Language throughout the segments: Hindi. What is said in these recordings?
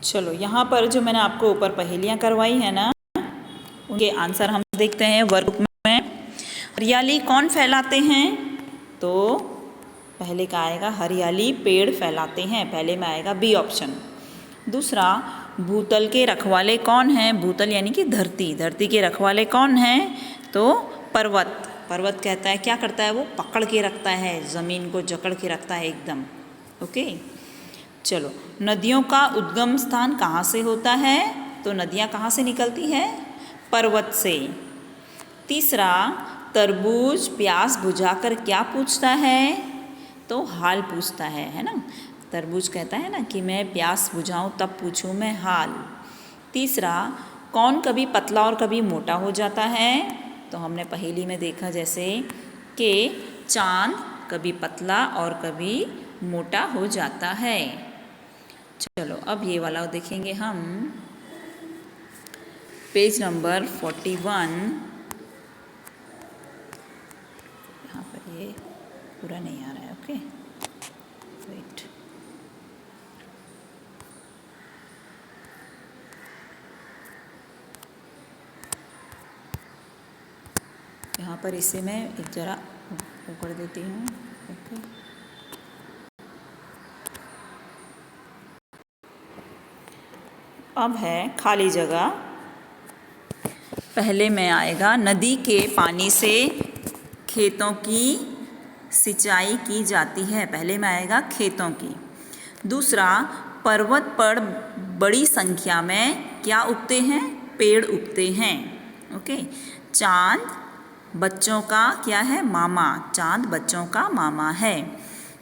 चलो यहाँ पर जो मैंने आपको ऊपर पहेलियाँ करवाई है ना, उनके आंसर हम देखते हैं वर्कबुक में। हरियाली कौन फैलाते हैं? तो पहले का आएगा हरियाली पेड़ फैलाते हैं, पहले में आएगा बी ऑप्शन। दूसरा, भूतल के रखवाले कौन हैं? भूतल यानी कि धरती, धरती के रखवाले कौन हैं? तो पर्वत। पर्वत कहता है क्या करता है? वो पकड़ के रखता है, ज़मीन को जकड़ के रखता है एकदम। ओके, चलो, नदियों का उद्गम स्थान कहाँ से होता है? तो नदियाँ कहाँ से निकलती है? पर्वत से। तीसरा, तरबूज प्यास बुझाकर क्या पूछता है? तो हाल पूछता है ना। तरबूज कहता है ना कि मैं प्यास बुझाऊं तब पूछूं मैं हाल। तीसरा, कौन कभी पतला और कभी मोटा हो जाता है? तो हमने पहेली में देखा जैसे कि चांद कभी पतला और कभी मोटा हो जाता है। चलो अब ये वाला देखेंगे हम, पेज नंबर 41। यहाँ पर ये पूरा नहीं आ रहा है। Okay, wait. यहाँ पर इसे मैं एक ज़रा वो कर देती हूँ। ओके, अब है खाली जगह। पहले में आएगा नदी के पानी से खेतों की सिंचाई की जाती है, पहले में आएगा खेतों की। दूसरा, पर्वत पर बड़ी संख्या में क्या उगते हैं? पेड़ उगते हैं। ओके, चांद बच्चों का क्या है? मामा। चांद बच्चों का मामा है।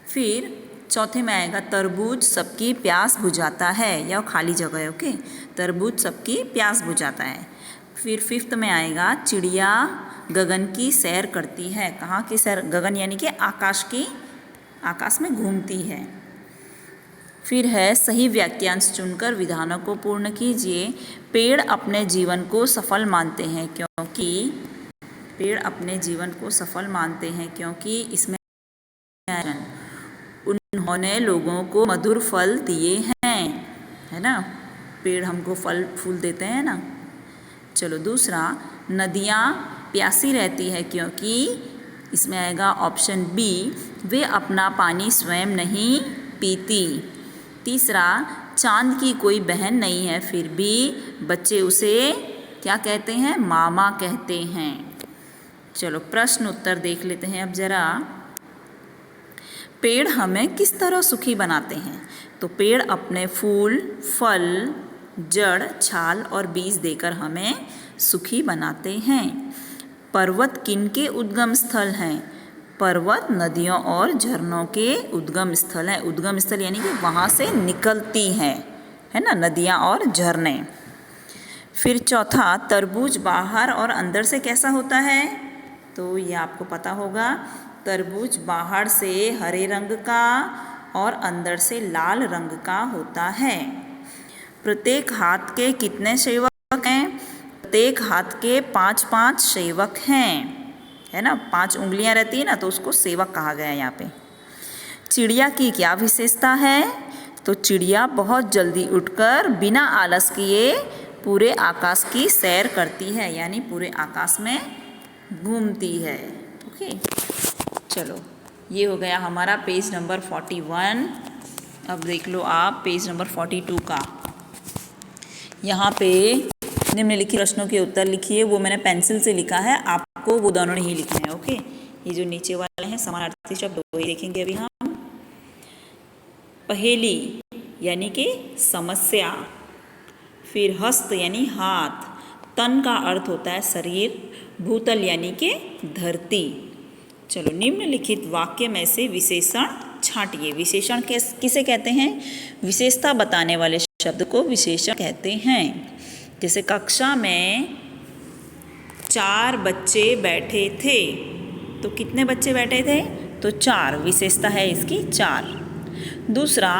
फिर चौथे में आएगा तरबूज सबकी प्यास बुझाता है, या खाली जगह है। ओके, तरबूज सबकी प्यास बुझाता है। फिर फिफ्थ में आएगा चिड़िया गगन की सैर करती है। कहाँ की सैर? गगन यानी कि आकाश की, आकाश में घूमती है। फिर है सही वाक्यांश चुनकर विधानों को पूर्ण कीजिए। पेड़ अपने जीवन को सफल मानते हैं क्योंकि, पेड़ अपने जीवन को सफल मानते हैं क्योंकि इसमें उन्होंने लोगों को मधुर फल दिए हैं, है ना। पेड़ हमको फल फूल देते हैं ना। चलो दूसरा, नदियाँ प्यासी रहती है क्योंकि, इसमें आएगा ऑप्शन बी, वे अपना पानी स्वयं नहीं पीती। तीसरा, चांद की कोई बहन नहीं है फिर भी बच्चे उसे क्या कहते हैं? मामा कहते हैं। चलो प्रश्न उत्तर देख लेते हैं अब ज़रा। पेड़ हमें किस तरह सुखी बनाते हैं? तो पेड़ अपने फूल, फल, जड़, छाल और बीज देकर हमें सुखी बनाते हैं। पर्वत किनके उद्गम स्थल हैं? पर्वत नदियों और झरनों के उद्गम स्थल हैं। उद्गम स्थल यानी कि वहाँ से निकलती हैं, है ना, नदियाँ और झरने। फिर चौथा, तरबूज बाहर और अंदर से कैसा होता है? तो ये आपको पता होगा, तरबूज बाहर से हरे रंग का और अंदर से लाल रंग का होता है। प्रत्येक हाथ के कितने सेवक हैं? प्रत्येक हाथ के 5-5 सेवक हैं, है ना। 5 उंगलियां रहती है ना, तो उसको सेवक कहा गया है यहाँ पे। चिड़िया की क्या विशेषता है? तो चिड़िया बहुत जल्दी उठकर बिना आलस किए पूरे आकाश की सैर करती है, यानी पूरे आकाश में घूमती है। ओके, चलो ये हो गया हमारा पेज नंबर 41। अब देख लो आप पेज नंबर 42 का। यहाँ पे निम्नलिखित प्रश्नों के उत्तर लिखिए। वो मैंने पेंसिल से लिखा है, आपको वो दोनों नहीं लिखने हैं। ओके, ये जो नीचे वाले हैं समानार्थी शब्द वही देखेंगे अभी हम। पहेली यानी कि समस्या, फिर हस्त यानी हाथ, तन का अर्थ होता है शरीर, भूतल यानी कि धरती। चलो निम्नलिखित वाक्य में से विशेषण छांटिए। विशेषण किसे कहते हैं? विशेषता बताने वाले शब्द को विशेषण कहते हैं। जैसे कक्षा में 4 बच्चे बैठे थे, तो कितने बच्चे बैठे थे? तो 4, विशेषता है इसकी 4। दूसरा,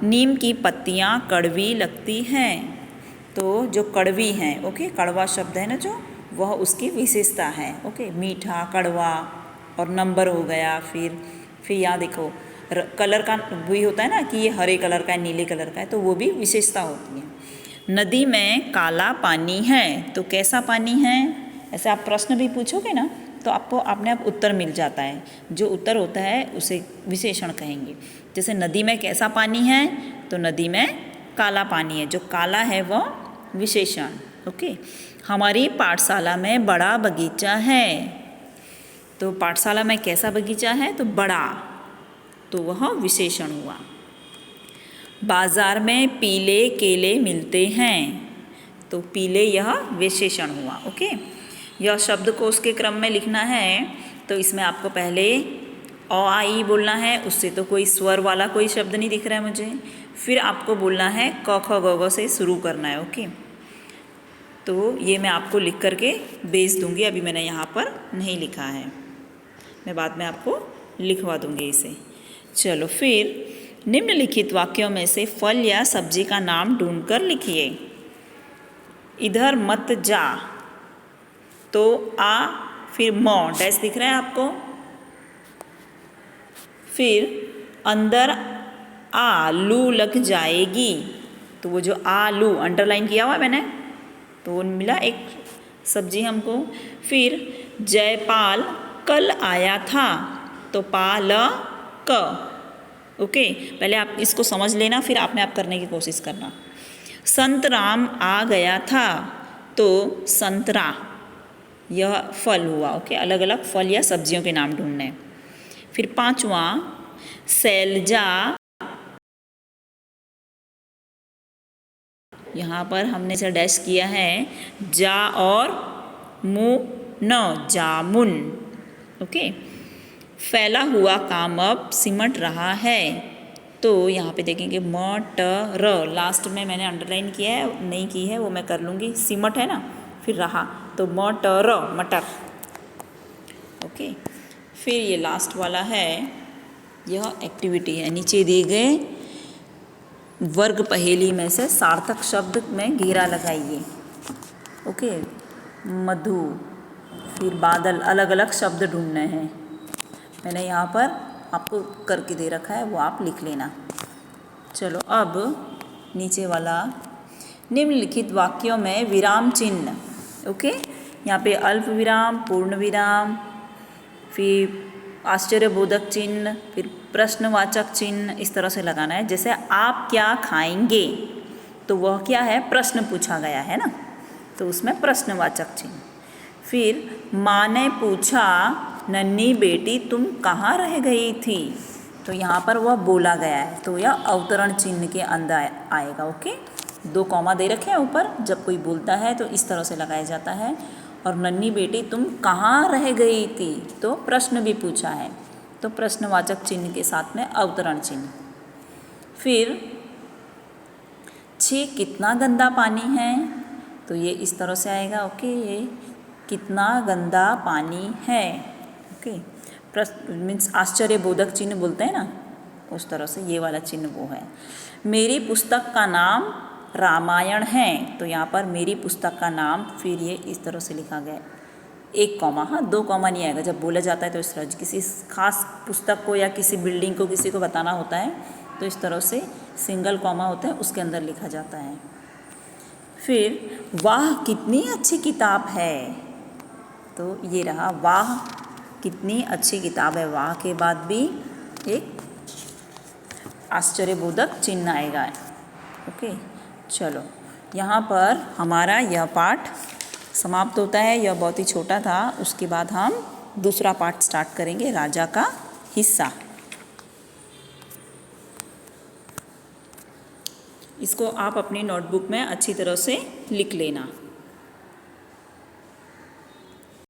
नीम की पत्तियां कड़वी लगती हैं, तो जो कड़वी हैं, ओके, कड़वा शब्द है ना जो, वह उसकी विशेषता है। ओके, मीठा, कड़वा और नंबर हो गया। फिर यहाँ देखो कलर का भी होता है ना कि ये हरे कलर का है, नीले कलर का है, तो वो भी विशेषता होती है। नदी में काला पानी है तो कैसा पानी है, ऐसे आप प्रश्न भी पूछोगे ना तो आपको अपने आप उत्तर मिल जाता है। जो उत्तर होता है उसे विशेषण कहेंगे। जैसे नदी में कैसा पानी है तो नदी में काला पानी है, जो काला है वह विशेषण। ओके। हमारी पाठशाला में बड़ा बगीचा है तो पाठशाला में कैसा बगीचा है तो बड़ा, तो वह विशेषण हुआ। बाजार में पीले केले मिलते हैं तो पीले यह विशेषण हुआ। ओके। यह शब्द को उसके क्रम में लिखना है तो इसमें आपको पहले अ आ ई बोलना है, उससे तो कोई स्वर वाला कोई शब्द नहीं दिख रहा है मुझे। फिर आपको बोलना है क ख ग घ से शुरू करना है। ओके। तो ये मैं आपको लिख करके भेज दूँगी, अभी मैंने यहाँ पर नहीं लिखा है, मैं बाद में आपको लिखवा दूँगी इसे। चलो फिर निम्नलिखित वाक्यों में से फल या सब्जी का नाम ढूंढकर लिखिए। इधर मत जा तो आ, फिर म डैश दिख रहा है आपको। फिर अंदर आलू लग जाएगी तो वो जो आलू अंडरलाइन किया हुआ है मैंने, तो वो मिला एक सब्जी हमको। फिर जयपाल कल आया था तो पालक। ओके। पहले आप इसको समझ लेना, फिर आपने आप करने की कोशिश करना। संतराम आ गया था तो संतरा, यह फल हुआ। ओके। अलग अलग फल या सब्जियों के नाम ढूंढने। फिर पांचवा शैलजा, यहाँ पर हमने से डैश किया है जा और मुन, जामुन। ओके। फैला हुआ काम अब सिमट रहा है तो यहाँ पे देखेंगे मटर, लास्ट में मैंने अंडरलाइन किया है, नहीं की है वो मैं कर लूँगी। सिमट है ना, फिर रहा तो मटर, मटर। ओके। फिर ये लास्ट वाला है, यह एक्टिविटी है। नीचे दिए गए वर्ग पहेली में से सार्थक शब्द में घेरा लगाइए। ओके। मधु, फिर बादल, अलग अलग शब्द ढूंढने हैं। मैंने यहाँ पर आपको करके दे रखा है, वो आप लिख लेना। चलो अब नीचे वाला, निम्नलिखित वाक्यों में विराम चिन्ह। ओके। यहाँ पे अल्प विराम, पूर्ण विराम, फिर आश्चर्यबोधक चिन्ह, फिर प्रश्नवाचक चिन्ह, इस तरह से लगाना है। जैसे आप क्या खाएंगे तो वह क्या है, प्रश्न पूछा गया है ना, तो उसमें प्रश्नवाचक चिन्ह। फिर माँ ने पूछा नन्ही बेटी तुम कहाँ रह गई थी, तो यहाँ पर वह बोला गया है तो यह अवतरण चिन्ह के अंदर आएगा। ओके। 2 कॉमा दे रखे हैं ऊपर, जब कोई बोलता है तो इस तरह से लगाया जाता है। और नन्ही बेटी तुम कहाँ रह गई थी तो प्रश्न भी पूछा है तो प्रश्नवाचक चिन्ह के साथ में अवतरण चिन्ह। फिर छी कितना गंदा पानी है तो ये इस तरह से आएगा। ओके। ये कितना गंदा पानी है। ओके। प्रश्न मीन्स आश्चर्यबोधक चिन्ह बोलते हैं ना, उस तरह से ये वाला चिन्ह वो है। मेरी पुस्तक का नाम रामायण है तो यहाँ पर मेरी पुस्तक का नाम, फिर ये इस तरह से लिखा गया 1 कॉमा, हाँ 2 कॉमा नहीं आएगा। जब बोला जाता है तो इस तरह किसी खास पुस्तक को या किसी बिल्डिंग को किसी को बताना होता है तो इस तरह से सिंगल कॉमा होता है, उसके अंदर लिखा जाता है। फिर वाह कितनी अच्छी किताब है तो ये रहा वाह कितनी अच्छी किताब है, वाह के बाद भी एक आश्चर्यबोधक चिन्ह आएगा। ओके। चलो यहाँ पर हमारा यह पाठ समाप्त होता है। यह बहुत ही छोटा था, उसके बाद हम दूसरा पाठ स्टार्ट करेंगे, राजा का हिस्सा। इसको आप अपनी नोटबुक में अच्छी तरह से लिख लेना।